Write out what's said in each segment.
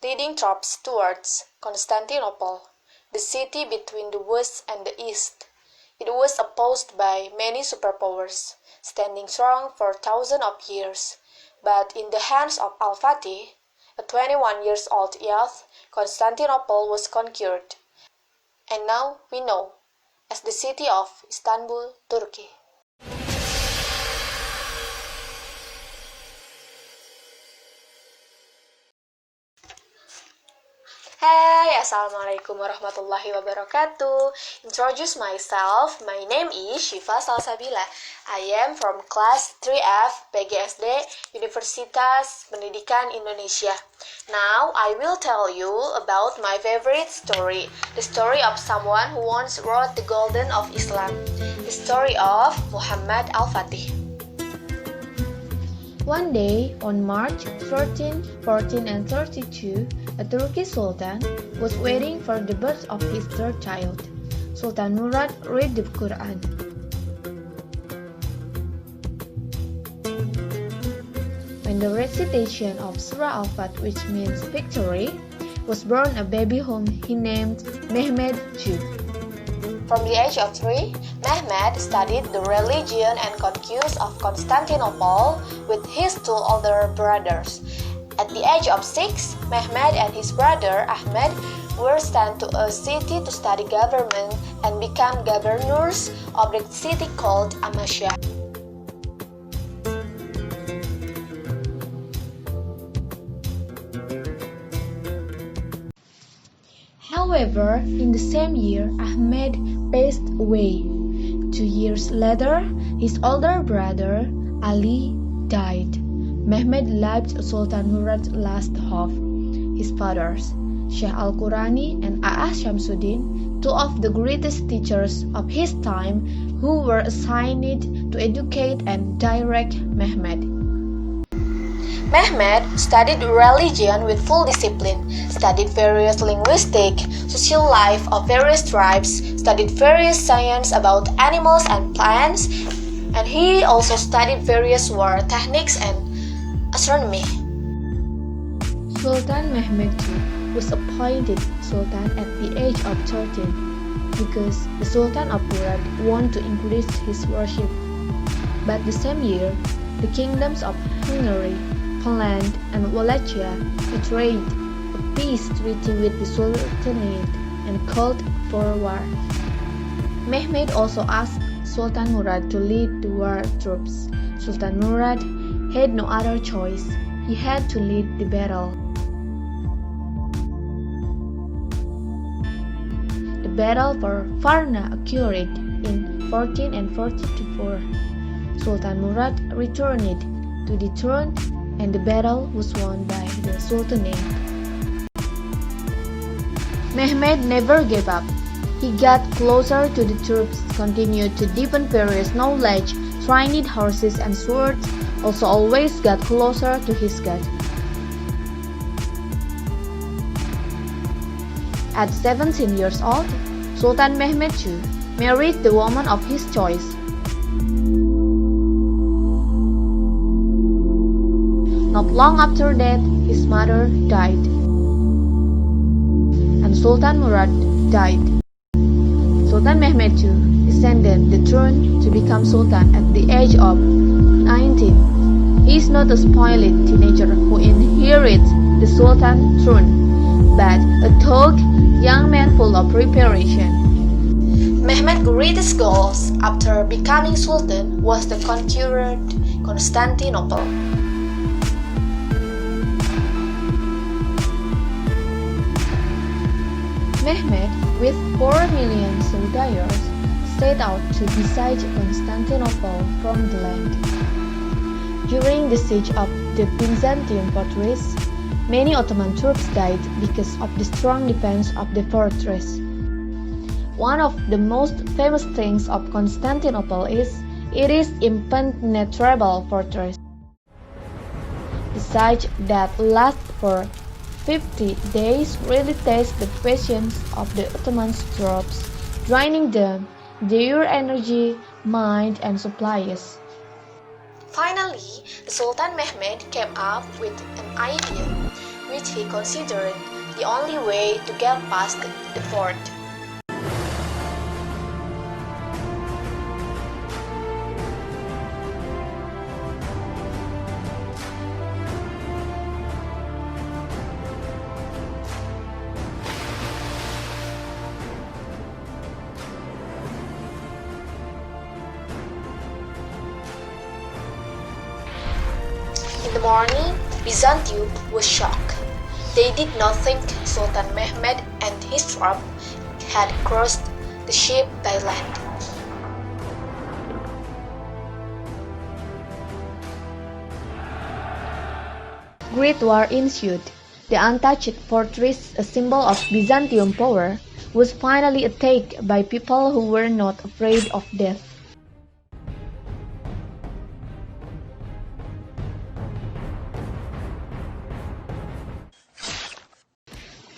leading troops towards Constantinople, the city between the west and the east. It was opposed by many superpowers, standing strong for thousands of years, but in the hands of Al-Fatih, a 21-year-old youth, Constantinople was conquered, and now we know as the city of Istanbul, Turkey. Hey, Assalamualaikum warahmatullahi wabarakatuh. Introduce myself. My name is SYIFA SALSABILA. I am from class 3F PGSD Universitas Pendidikan Indonesia. Now, I will tell you about my favorite story, the story of someone who once wrote the Golden of Islam, the story of Muhammad Al-Fatih. One day, on March 13, 14, and 32, a Turkish sultan was waiting for the birth of his third child. Sultan Murad read the Quran. When the recitation of Surah Al-Fatih, which means victory, was born a baby whom he named Mehmed II. From the age of 3, Mehmed studied the religion and conquest of Constantinople with his two older brothers. At the age of 6, Mehmed and his brother Ahmed were sent to a city to study government and become governors of the city called Amasya. However, in the same year, Ahmed passed away. 2 years later, his older brother, Ali, died. Mehmed lived Sultan Murad's last hope. His fathers, Sheikh Al-Qurani and Aa Shamsuddin, two of the greatest teachers of his time, who were assigned to educate and direct Mehmed. Mehmed studied religion with full discipline, studied various linguistic, social life of various tribes, studied various science about animals and plants, and he also studied various war techniques and astronomy. Sultan Mehmed II was appointed Sultan at the age of 13 because the Sultan of Murad wanted to increase his worship. But the same year, the kingdoms of Hungary, Poland, and Wallachia betrayed a peace treaty with the Sultanate and called for war. Mehmed also asked Sultan Murad to lead the war troops. Sultan Murad had no other choice. He had to lead the battle. The battle for Varna occurred in 14 and 44. Sultan Murad returned to the throne, and the battle was won by the Sultanate. Mehmed never gave up. He got closer to the troops, continued to deepen various knowledge, trained horses and swords, also always got closer to his God. At 17 years old, Sultan Mehmed II married the woman of his choice. Not long after that, his mother died, and Sultan Murad died. Sultan Mehmed II descended the throne to become Sultan at the age of 19. He is not a spoiled teenager who inherits the Sultan throne, but a thug young man full of preparation. Mehmed's greatest goals after becoming Sultan was the conquered Constantinople. Mehmed, with 4 million soldiers, set out to besiege Constantinople from the land. During the siege of the Byzantine fortress, many Ottoman troops died because of the strong defense of the fortress. One of the most famous things of Constantinople is its impenetrable fortress. The siege that lasted for 50 days really tests the patience of the Ottoman troops, draining them, their energy, mind, and supplies. Finally, the Sultan Mehmed came up with an idea, which which he considered the only way to get past the fort. In the morning, Byzantium was shocked. They did not think Sultan Mehmed and his troop had crossed the ship by land. Great war ensued. The untouched fortress, a symbol of Byzantium power, was finally attacked by people who were not afraid of death.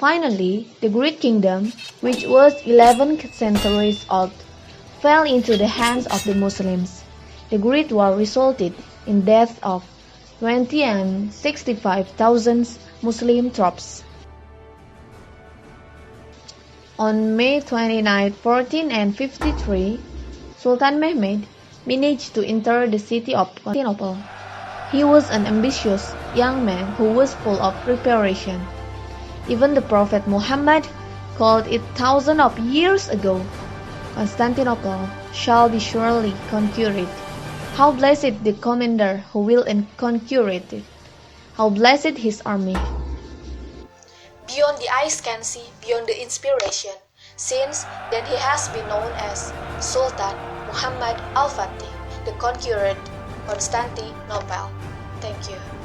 Finally, the Greek kingdom, which was 11 centuries old, fell into the hands of the Muslims. The Great War resulted in death of 20 and 65,000 Muslim troops. On May 29, 1453, Sultan Mehmed managed to enter the city of Constantinople. He was an ambitious young man who was full of preparation. Even the Prophet Muhammad called it thousands of years ago, Constantinople shall be surely conquered. How blessed the commander who will conquer it! How blessed his army! Beyond the eyes can see, beyond the inspiration, since then he has been known as Sultan Muhammad Al-Fatih, the conqueror Constantinople. Thank you.